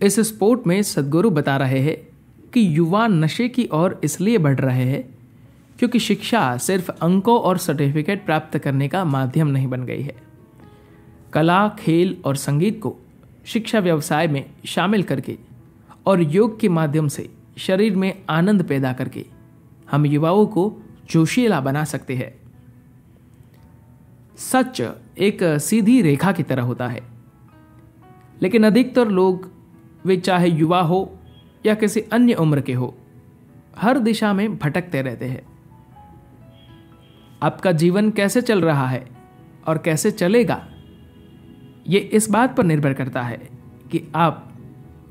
इस स्पोर्ट में सद्गुरु बता रहे हैं कि युवा नशे की ओर इसलिए बढ़ रहे हैं क्योंकि शिक्षा सिर्फ अंकों और सर्टिफिकेट प्राप्त करने का माध्यम नहीं बन गई है। कला, खेल और संगीत को शिक्षा व्यवसाय में शामिल करके और योग के माध्यम से शरीर में आनंद पैदा करके हम युवाओं को जोशीला बना सकते हैं। सच एक सीधी रेखा की तरह होता है, लेकिन अधिकतर लोग, वे चाहे युवा हो या किसी अन्य उम्र के हो, हर दिशा में भटकते रहते हैं। आपका जीवन कैसे चल रहा है और कैसे चलेगा, ये इस बात पर निर्भर करता है कि आप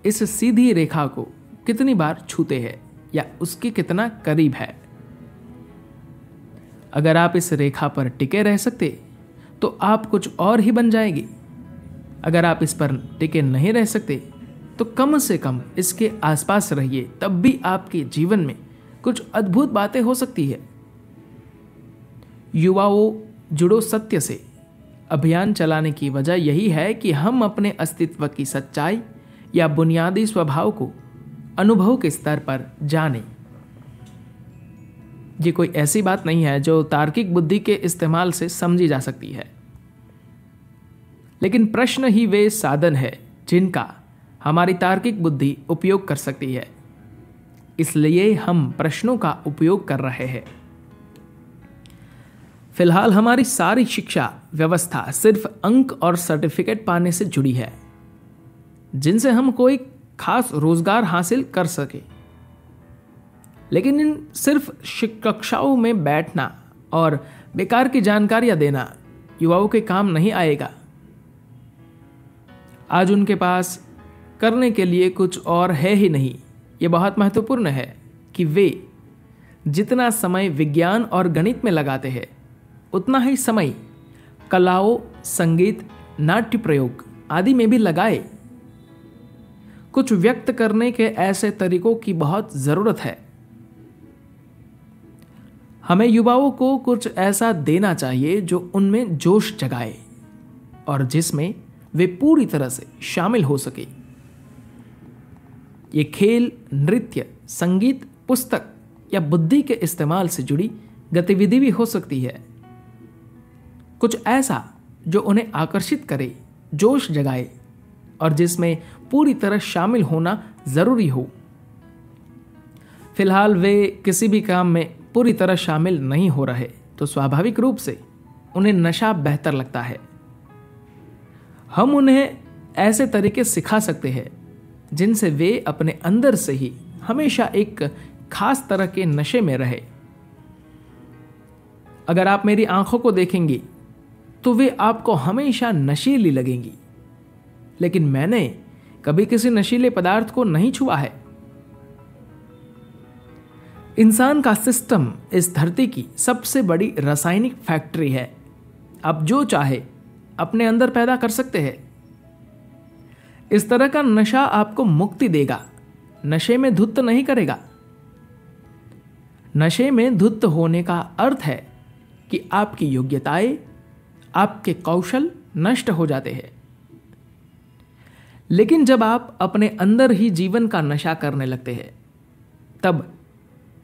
इस सीधी रेखा को कितनी बार छूते हैं या उसके कितना करीब है। अगर आप इस रेखा पर टिके रह सकते तो आप कुछ और ही बन जाएंगे। अगर आप इस पर टिके नहीं रह सकते तो कम से कम इसके आसपास रहिए, तब भी आपके जीवन में कुछ अद्भुत बातें हो सकती है। युवाओं, जुड़ो सत्य से अभियान चलाने की वजह यही है कि हम अपने अस्तित्व की सच्चाई या बुनियादी स्वभाव को अनुभव के स्तर पर जानें। ये कोई ऐसी बात नहीं है जो तार्किक बुद्धि के इस्तेमाल से समझी जा सकती है, लेकिन प्रश्न ही वे साधन है जिनका हमारी तार्किक बुद्धि उपयोग कर सकती है। इसलिए हम प्रश्नों का उपयोग कर रहे हैं। फिलहाल हमारी सारी शिक्षा व्यवस्था सिर्फ अंक और सर्टिफिकेट पाने से जुड़ी है, जिनसे हम कोई खास रोजगार हासिल कर सके। लेकिन इन सिर्फ कक्षाओं में बैठना और बेकार की जानकारियां देना युवाओं के काम नहीं आएगा। आज उनके पास करने के लिए कुछ और है ही नहीं। ये बहुत महत्वपूर्ण है कि वे जितना समय विज्ञान और गणित में लगाते हैं, उतना ही समय कलाओं, संगीत, नाट्य प्रयोग आदि में भी लगाए। कुछ व्यक्त करने के ऐसे तरीकों की बहुत जरूरत है। हमें युवाओं को कुछ ऐसा देना चाहिए जो उनमें जोश जगाए और जिसमें वे पूरी तरह से शामिल हो सके। ये खेल, नृत्य, संगीत, पुस्तक या बुद्धि के इस्तेमाल से जुड़ी गतिविधि भी हो सकती है। कुछ ऐसा जो उन्हें आकर्षित करे, जोश जगाए और जिसमें पूरी तरह शामिल होना जरूरी हो। फिलहाल वे किसी भी काम में पूरी तरह शामिल नहीं हो रहे तो स्वाभाविक रूप से उन्हें नशा बेहतर लगता है। हम उन्हें ऐसे तरीके सिखा सकते हैं जिनसे वे अपने अंदर से ही हमेशा एक खास तरह के नशे में रहे। अगर आप मेरी आंखों को देखेंगी तो वे आपको हमेशा नशीली लगेंगी, लेकिन मैंने कभी किसी नशीले पदार्थ को नहीं छुआ है। इंसान का सिस्टम इस धरती की सबसे बड़ी रासायनिक फैक्ट्री है। आप जो चाहे अपने अंदर पैदा कर सकते हैं। इस तरह का नशा आपको मुक्ति देगा, नशे में धुत नहीं करेगा। नशे में धुत होने का अर्थ है कि आपकी योग्यताएं, आपके कौशल नष्ट हो जाते हैं। लेकिन जब आप अपने अंदर ही जीवन का नशा करने लगते हैं, तब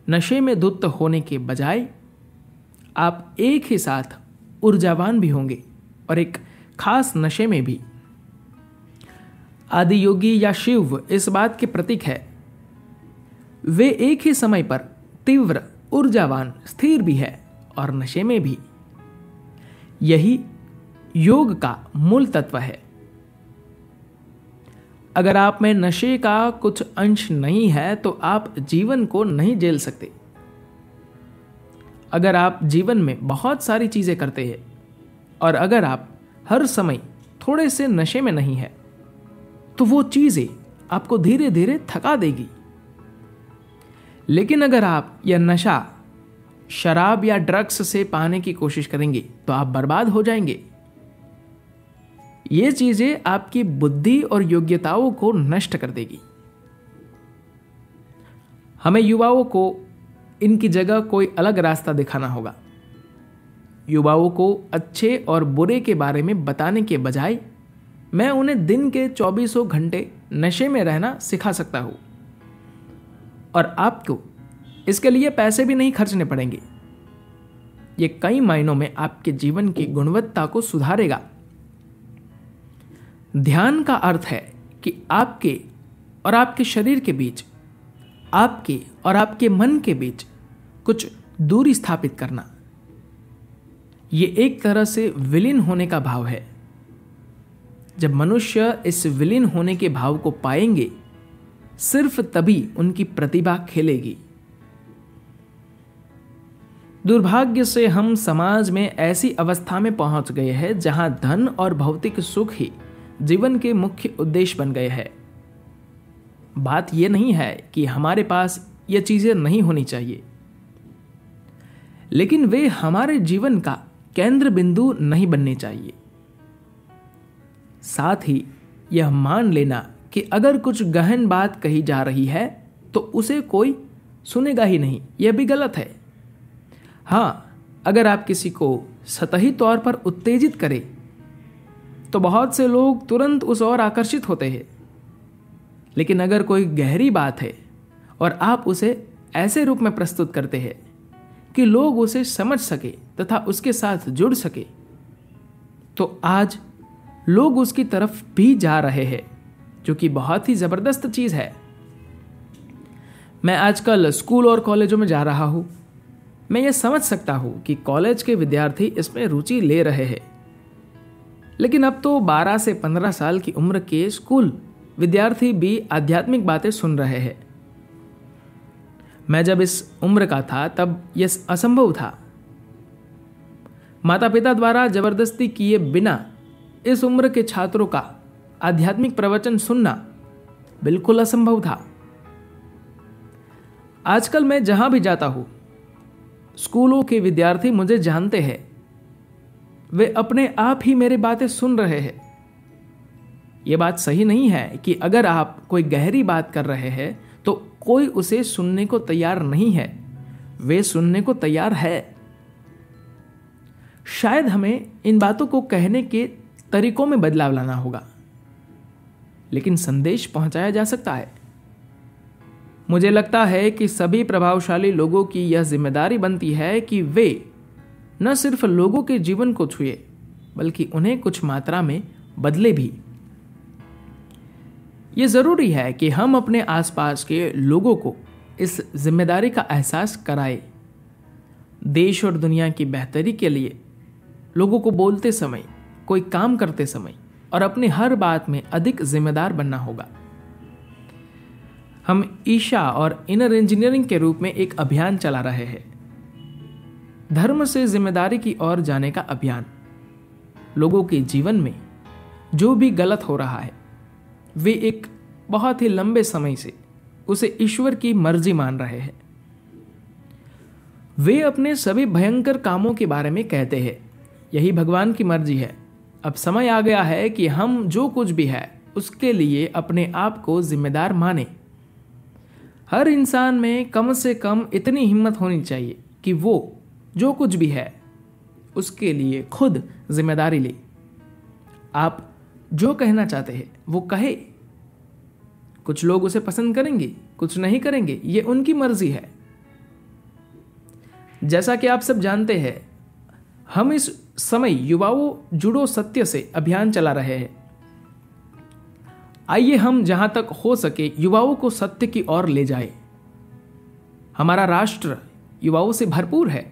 नशे में धुत होने के बजाय आप एक ही साथ ऊर्जावान भी होंगे और एक खास नशे में भी। आदि योगी या शिव इस बात के प्रतीक है। वे एक ही समय पर तीव्र, ऊर्जावान, स्थिर भी है और नशे में भी। यही योग का मूल तत्व है। अगर आप में नशे का कुछ अंश नहीं है तो आप जीवन को नहीं झेल सकते। अगर आप जीवन में बहुत सारी चीजें करते हैं और अगर आप हर समय थोड़े से नशे में नहीं है तो वो चीजें आपको धीरे धीरे थका देगी। लेकिन अगर आप यह नशा शराब या ड्रग्स से पाने की कोशिश करेंगे तो आप बर्बाद हो जाएंगे। ये चीजें आपकी बुद्धि और योग्यताओं को नष्ट कर देगी। हमें युवाओं को इनकी जगह कोई अलग रास्ता दिखाना होगा। युवाओं को अच्छे और बुरे के बारे में बताने के बजाय मैं उन्हें दिन के 24 घंटे नशे में रहना सिखा सकता हूं और आपको इसके लिए पैसे भी नहीं खर्चने पड़ेंगे। ये कई मायनों में आपके जीवन की गुणवत्ता को सुधारेगा। ध्यान का अर्थ है कि आपके और आपके शरीर के बीच, आपके और आपके मन के बीच कुछ दूरी स्थापित करना। ये एक तरह से विलीन होने का भाव है। जब मनुष्य इस विलीन होने के भाव को पाएंगे, सिर्फ तभी उनकी प्रतिभा खिलेगी। दुर्भाग्य से हम समाज में ऐसी अवस्था में पहुंच गए हैं जहां धन और भौतिक सुख ही जीवन के मुख्य उद्देश्य बन गए हैं। बात यह नहीं है कि हमारे पास ये चीजें नहीं होनी चाहिए, लेकिन वे हमारे जीवन का केंद्र बिंदु नहीं बनने चाहिए। साथ ही यह मान लेना कि अगर कुछ गहन बात कही जा रही है तो उसे कोई सुनेगा ही नहीं, यह भी गलत है। हाँ, अगर आप किसी को सतही तौर पर उत्तेजित करें तो बहुत से लोग तुरंत उस ओर आकर्षित होते हैं, लेकिन अगर कोई गहरी बात है और आप उसे ऐसे रूप में प्रस्तुत करते हैं कि लोग उसे समझ सके तथा उसके साथ जुड़ सके, तो आज लोग उसकी तरफ भी जा रहे हैं, जो कि बहुत ही जबरदस्त चीज है। मैं आजकल स्कूल और कॉलेजों में जा रहा हूं। मैं ये समझ सकता हूं कि कॉलेज के विद्यार्थी इसमें रुचि ले रहे हैं, लेकिन अब तो 12 से 15 साल की उम्र के स्कूल विद्यार्थी भी आध्यात्मिक बातें सुन रहे हैं। मैं जब इस उम्र का था तब यह असंभव था। माता पिता द्वारा जबरदस्ती किए बिना इस उम्र के छात्रों का आध्यात्मिक प्रवचन सुनना बिल्कुल असंभव था। आजकल मैं जहां भी जाता हूं, स्कूलों के विद्यार्थी मुझे जानते हैं। वे अपने आप ही मेरी बातें सुन रहे हैं। यह बात सही नहीं है कि अगर आप कोई गहरी बात कर रहे हैं तो कोई उसे सुनने को तैयार नहीं है। वे सुनने को तैयार है। शायद हमें इन बातों को कहने के तरीकों में बदलाव लाना होगा, लेकिन संदेश पहुंचाया जा सकता है। मुझे लगता है कि सभी प्रभावशाली लोगों की यह जिम्मेदारी बनती है कि वे न सिर्फ लोगों के जीवन को छुए, बल्कि उन्हें कुछ मात्रा में बदले भी। यह जरूरी है कि हम अपने आसपास के लोगों को इस जिम्मेदारी का एहसास कराएं। देश और दुनिया की बेहतरी के लिए लोगों को बोलते समय, कोई काम करते समय और अपनी हर बात में अधिक जिम्मेदार बनना होगा। हम ईशा और इनर इंजीनियरिंग के रूप में एक अभियान चला रहे हैं, धर्म से जिम्मेदारी की ओर जाने का अभियान। लोगों के जीवन में जो भी गलत हो रहा है, वे एक बहुत ही लंबे समय से उसे ईश्वर की मर्जी मान रहे हैं। वे अपने सभी भयंकर कामों के बारे में कहते हैं, यही भगवान की मर्जी है। अब समय आ गया है कि हम जो कुछ भी है उसके लिए अपने आप को जिम्मेदार माने। हर इंसान में कम से कम इतनी हिम्मत होनी चाहिए कि वो जो कुछ भी है उसके लिए खुद जिम्मेदारी ले। आप जो कहना चाहते हैं वो कहे। कुछ लोग उसे पसंद करेंगे, कुछ नहीं करेंगे, ये उनकी मर्जी है। जैसा कि आप सब जानते हैं, हम इस समय युवाओं जुड़ो सत्य से अभियान चला रहे हैं। आइए हम जहां तक हो सके युवाओं को सत्य की ओर ले जाए। हमारा राष्ट्र युवाओं से भरपूर है।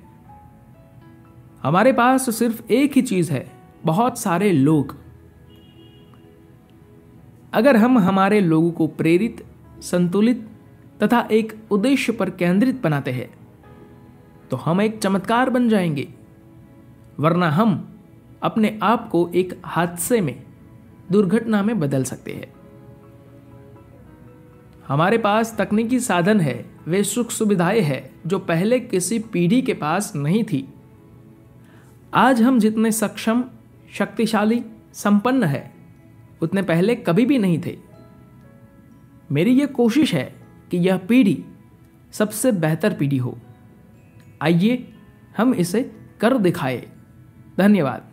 हमारे पास सिर्फ एक ही चीज है, बहुत सारे लोग। अगर हम हमारे लोगों को प्रेरित, संतुलित तथा एक उद्देश्य पर केंद्रित बनाते हैं तो हम एक चमत्कार बन जाएंगे, वरना हम अपने आप को एक हादसे में, दुर्घटना में बदल सकते हैं। हमारे पास तकनीकी साधन है, वे सुख सुविधाएं हैं जो पहले किसी पीढ़ी के पास नहीं थी। आज हम जितने सक्षम, शक्तिशाली, संपन्न है, उतने पहले कभी भी नहीं थे। मेरी यह कोशिश है कि यह पीढ़ी सबसे बेहतर पीढ़ी हो। आइए हम इसे कर दिखाएं। धन्यवाद।